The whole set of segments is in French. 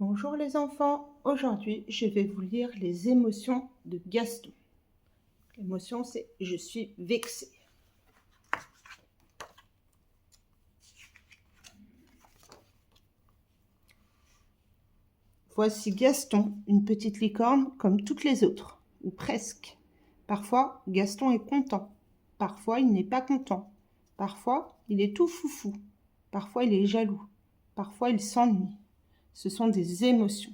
Bonjour les enfants, aujourd'hui je vais vous lire les émotions de Gaston. L'émotion c'est « je suis vexé ». Voici Gaston, une petite licorne comme toutes les autres, ou presque. Parfois, Gaston est content, parfois il n'est pas content, parfois il est tout foufou, parfois il est jaloux, parfois il s'ennuie. Ce sont des émotions.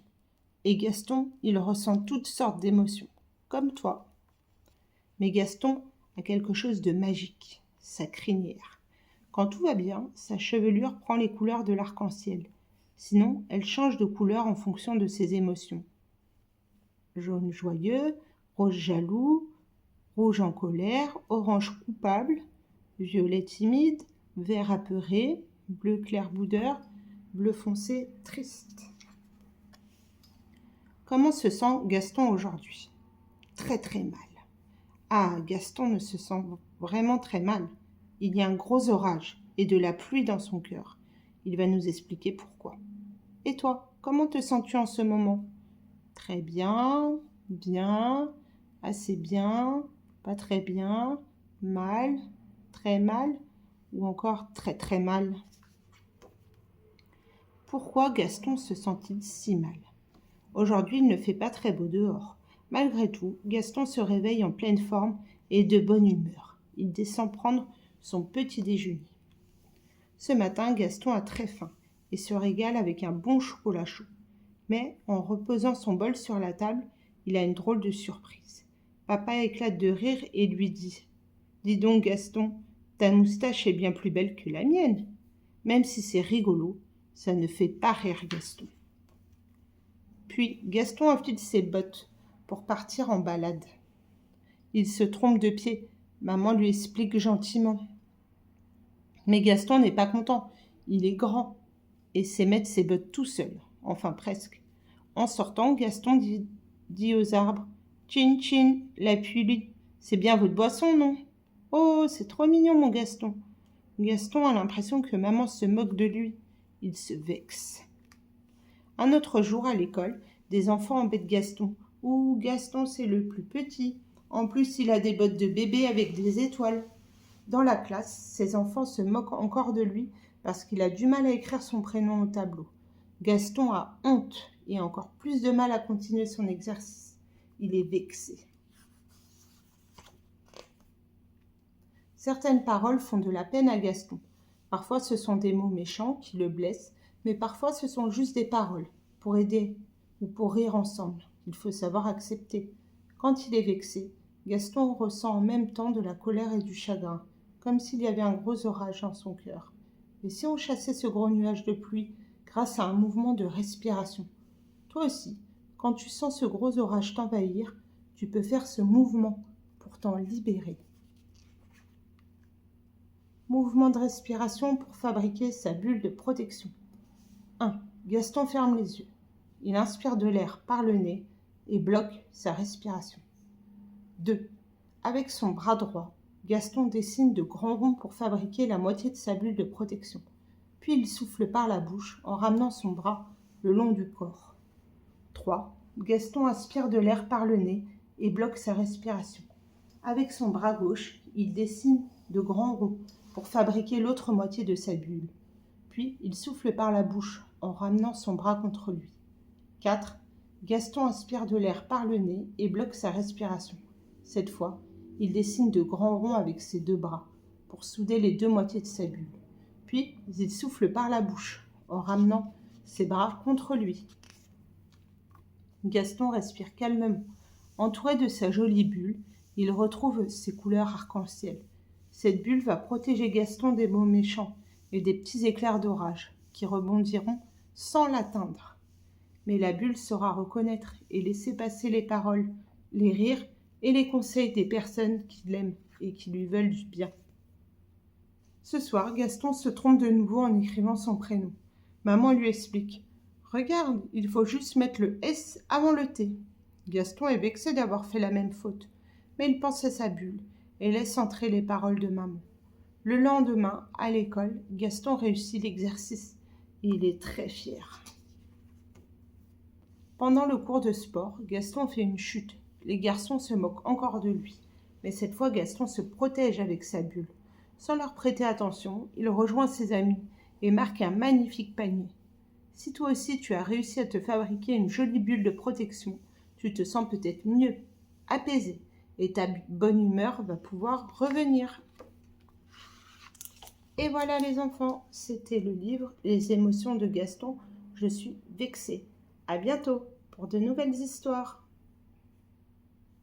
Et Gaston, il ressent toutes sortes d'émotions, comme toi. Mais Gaston a quelque chose de magique, sa crinière. Quand tout va bien, sa chevelure prend les couleurs de l'arc-en-ciel. Sinon, elle change de couleur en fonction de ses émotions. Jaune joyeux, rose jaloux, rouge en colère, orange coupable, violet timide, vert apeuré, bleu clair boudeur, bleu foncé triste. Comment se sent Gaston aujourd'hui? Très très mal. Ah, Gaston ne se sent vraiment très mal. Il y a un gros orage et de la pluie dans son cœur. Il va nous expliquer pourquoi. Et toi, comment te sens-tu en ce moment? Très bien, bien, assez bien, pas très bien, mal, très mal ou encore très très mal? Pourquoi Gaston se sent-il si mal? Aujourd'hui, il ne fait pas très beau dehors. Malgré tout, Gaston se réveille en pleine forme et de bonne humeur. Il descend prendre son petit déjeuner. Ce matin, Gaston a très faim et se régale avec un bon chocolat chaud. Mais en reposant son bol sur la table, il a une drôle de surprise. Papa éclate de rire et lui dit « Dis donc Gaston, ta moustache est bien plus belle que la mienne. » Même si c'est rigolo, ça ne fait pas rire Gaston. Puis Gaston enfile ses bottes pour partir en balade. Il se trompe de pied. Maman lui explique gentiment. Mais Gaston n'est pas content. Il est grand et sait mettre ses bottes tout seul. Enfin presque. En sortant, Gaston dit aux arbres « Tchin tchin, la pluie, c'est bien votre boisson, non ?»« Oh, c'est trop mignon, mon Gaston. » Gaston a l'impression que maman se moque de lui. Il se vexe. Un autre jour à l'école, des enfants embêtent Gaston. « Ouh, Gaston, c'est le plus petit. En plus, il a des bottes de bébé avec des étoiles. » Dans la classe, ces enfants se moquent encore de lui parce qu'il a du mal à écrire son prénom au tableau. Gaston a honte et encore plus de mal à continuer son exercice. Il est vexé. Certaines paroles font de la peine à Gaston. Parfois, ce sont des mots méchants qui le blessent, mais parfois, ce sont juste des paroles pour aider ou pour rire ensemble. Il faut savoir accepter. Quand il est vexé, Gaston ressent en même temps de la colère et du chagrin, comme s'il y avait un gros orage dans son cœur. Et si on chassait ce gros nuage de pluie grâce à un mouvement de respiration? Toi aussi, quand tu sens ce gros orage t'envahir, tu peux faire ce mouvement pour t'en libérer. Mouvement de respiration pour fabriquer sa bulle de protection. 1. Gaston ferme les yeux. Il inspire de l'air par le nez et bloque sa respiration. 2. Avec son bras droit, Gaston dessine de grands ronds pour fabriquer la moitié de sa bulle de protection. Puis il souffle par la bouche en ramenant son bras le long du corps. 3. Gaston aspire de l'air par le nez et bloque sa respiration. Avec son bras gauche, il dessine de grands ronds pour fabriquer l'autre moitié de sa bulle. Puis il souffle par la bouche en ramenant son bras contre lui. 4. Gaston aspire de l'air par le nez et bloque sa respiration. Cette fois, il dessine de grands ronds avec ses deux bras pour souder les deux moitiés de sa bulle. Puis, il souffle par la bouche en ramenant ses bras contre lui. Gaston respire calmement. Entouré de sa jolie bulle, il retrouve ses couleurs arc-en-ciel. Cette bulle va protéger Gaston des mots méchants et des petits éclairs d'orage qui rebondiront sans l'atteindre. Mais la bulle saura reconnaître et laisser passer les paroles, les rires et les conseils des personnes qui l'aiment et qui lui veulent du bien. Ce soir, Gaston se trompe de nouveau en écrivant son prénom. Maman lui explique « Regarde, il faut juste mettre le S avant le T ». Gaston est vexé d'avoir fait la même faute, mais il pense à sa bulle et laisse entrer les paroles de maman. Le lendemain, à l'école, Gaston réussit l'exercice et il est très fier. Pendant le cours de sport, Gaston fait une chute. Les garçons se moquent encore de lui. Mais cette fois, Gaston se protège avec sa bulle. Sans leur prêter attention, il rejoint ses amis et marque un magnifique panier. Si toi aussi tu as réussi à te fabriquer une jolie bulle de protection, tu te sens peut-être mieux, apaisé, et ta bonne humeur va pouvoir revenir. Et voilà les enfants, c'était le livre Les émotions de Gaston. Je suis vexée. À bientôt pour de nouvelles histoires.